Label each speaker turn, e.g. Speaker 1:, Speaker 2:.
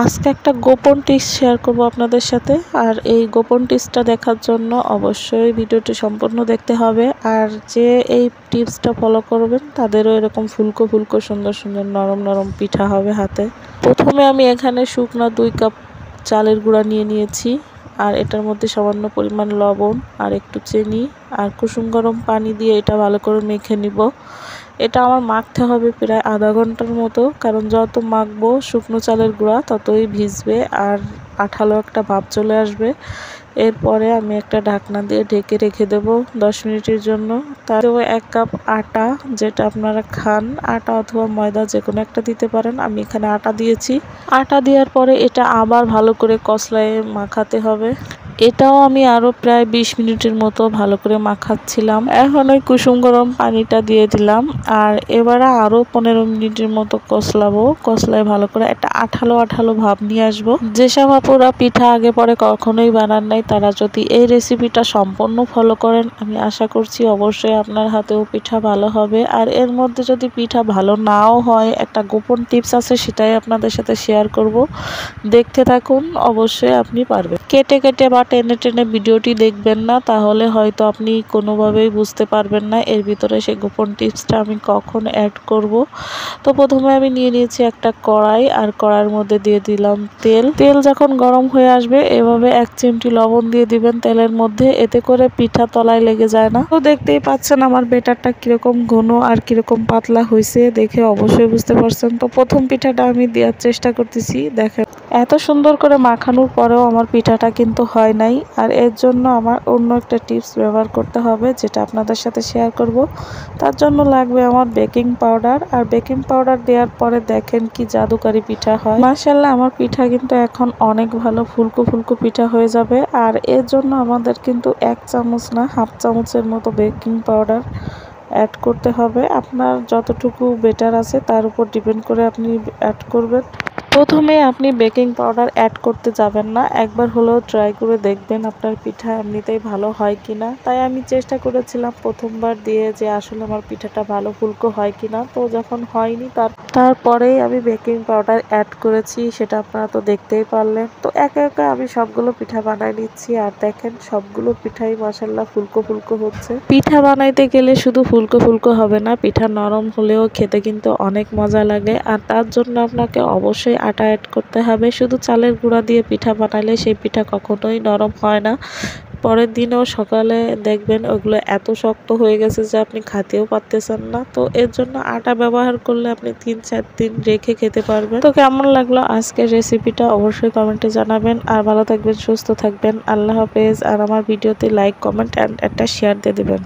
Speaker 1: আজকে একটা গোপন টিপস শেয়ার করব আপনাদের সাথে। আর এই গোপন টিপসটা দেখার জন্য অবশ্যই ভিডিওটি সম্পূর্ণ দেখতে হবে। আর যে এই টিপসটা ফলো করবেন তাদেরও এরকম ফুলকো ফুলকো সুন্দর সুন্দর নরম নরম পিঠা হবে হাতে। প্রথমে আমি এখানে শুকনো 2 কাপ চালের গুঁড়া নিয়েছি। আর এটার মধ্যে সামান্য পরিমাণ লবণ আর একটু চিনি আর কুসুম গরম পানি দিয়ে এটা ভালো করে মেখে নিব। এটা আমার মাখতে হবে প্রায় আধা ঘন্টার মতো, কারণ যত মাখবো শুকনো চালের গুঁড়া ততই ভিজবে আর আঠালো একটা ভাব চলে আসবে। এরপরে আমি একটা ঢাকনা দিয়ে ঢেকে রেখে দেব 10 মিনিটের জন্য। তারপরে 1 কাপ আটা, যেটা আপনারা খান, আটা অথবা ময়দা যে কোনো একটা দিতে পারেন। আমি এখানে আটা দিয়েছি। আটা দেওয়ার পরে এটা আবার ভালো করে কষলায় মাখাতে হবে। এটাও আমি আরো প্রায় 20 মিনিটের মতো ভালো করে মাখাচ্ছিলাম। এখন ওই কুসুম গরম পানিটা দিয়ে দিলাম। আর এবারে আরো 15 মিনিটের মতো কষলায় ভালো করে একটা আঠালো আঠালো ভাব নিয়ে আসবো। যেসব আপুরা পিঠা আগে পরে কখনোই বানান নাই, তারা যদি এই রেসিপিটা সম্পূর্ণ ফলো করেন, আমি আশা করছি অবশ্যই আপনার হাতেও পিঠা ভালো হবে। আর এর মধ্যে যদি পিঠা ভালো নাও হয়, একটা গোপন টিপস আছে, সেটাই আপনাদের সাথে শেয়ার করব। দেখতে থাকুন, অবশ্যই আপনি পারবেন। কেটে কেটে বা টেনে টেনে ভিডিওটি দেখবেন না, তাহলে হয়তো আপনি কোনোভাবেই বুঝতে পারবেন না এর ভিতরে সেই গোপন টিপসটা আমি কখন অ্যাড করব। তো প্রথমে আমি নিয়েছি একটা কড়াই, আর কড়াইয়ের মধ্যে দিয়ে দিলাম তেল যখন গরম হয়ে আসবে এভাবে 1 চিমটি লবণ দিয়ে দিবেন তেলের মধ্যে, এতে করে পিঠা তলায় লেগে যায় না। তো দেখতেই পাচ্ছেন আমার বেটারটা কিরকম ঘন আর কিরকম পাতলা হয়েছে, দেখে অবশ্যই বুঝতে পারছেন। তো প্রথম পিঠাটা আমি দেওয়ার চেষ্টা করতেছি। দেখেন এত সুন্দর করে মাখানোর পরেও আমার পিঠাটা কিন্তু হয় নাই। আর এর জন্য আমার অন্য একটা টিপস ব্যবহার করতে হবে, যেটা আপনাদের সাথে শেয়ার করব। তার জন্য লাগবে আমার বেকিং পাউডার। আর বেকিং পাউডার দেওয়ার পরে দেখেন কি জাদুকারি পিঠা হয়। মাশাআল্লাহ, আমার পিঠা কিন্তু এখন অনেক ভালো ফুলকো ফুলকো পিঠা হয়ে যাবে। আর এর জন্য আমাদের কিন্তু 1 চামচ না, হাফ চামচের মতো বেকিং পাউডার অ্যাড করতে হবে। আপনার যতটুকু বেটার আছে তার উপর ডিপেন্ড করে আপনি অ্যাড করবেন। প্রথমে আপনি বেকিং পাউডার অ্যাড করতে যাবেন না, একবার হলেও ট্রাই করে দেখবেন আপনার পিঠা এমনিতেই ভালো হয় কিনা। তাই আমি চেষ্টা করেছিলাম প্রথমবার দিয়ে যে আসলে আমার পিঠাটা ভালো ফুলকো হয় কিনা। তো যখন হয়নি তারপরেই আমি বেকিং পাউডার অ্যাড করেছি, সেটা আপনারা তো দেখতেই পারলেন। তো একে একে আমি সবগুলো পিঠা বানাই নিচ্ছি। আর দেখেন সবগুলো পিঠাই মাশাআল্লাহ ফুলকো ফুলকো হচ্ছে। পিঠা বানাইতে গেলে শুধু ফুলকো ফুলকো হবে না, পিঠা নরম হলেও খেতে কিন্তু অনেক মজা লাগে। আর তার জন্য আপনাকে অবশ্যই আটা অ্যাড করতে হবে। শুধু চালের গুঁড়া দিয়ে পিঠা বানালে সেই পিঠা কখনোই নরম হয় না। পরের দিনেও সকালে দেখবেন ওগুলো এত শক্ত হয়ে গেছে যে আপনি খাতেও পারতেছেন না। তো এর জন্য আটা ব্যবহার করলে আপনি 3-4 দিন রেখে খেতে পারবেন। তো কেমন লাগলো আজকের রেসিপিটা অবশ্যই কমেন্টে জানাবেন। আর ভালো থাকবেন, সুস্থ থাকবেন। আল্লাহ হাফেজ। আর আমার ভিডিওতে লাইক, কমেন্ট অ্যান্ড একটা শেয়ার দিয়ে দেবেন।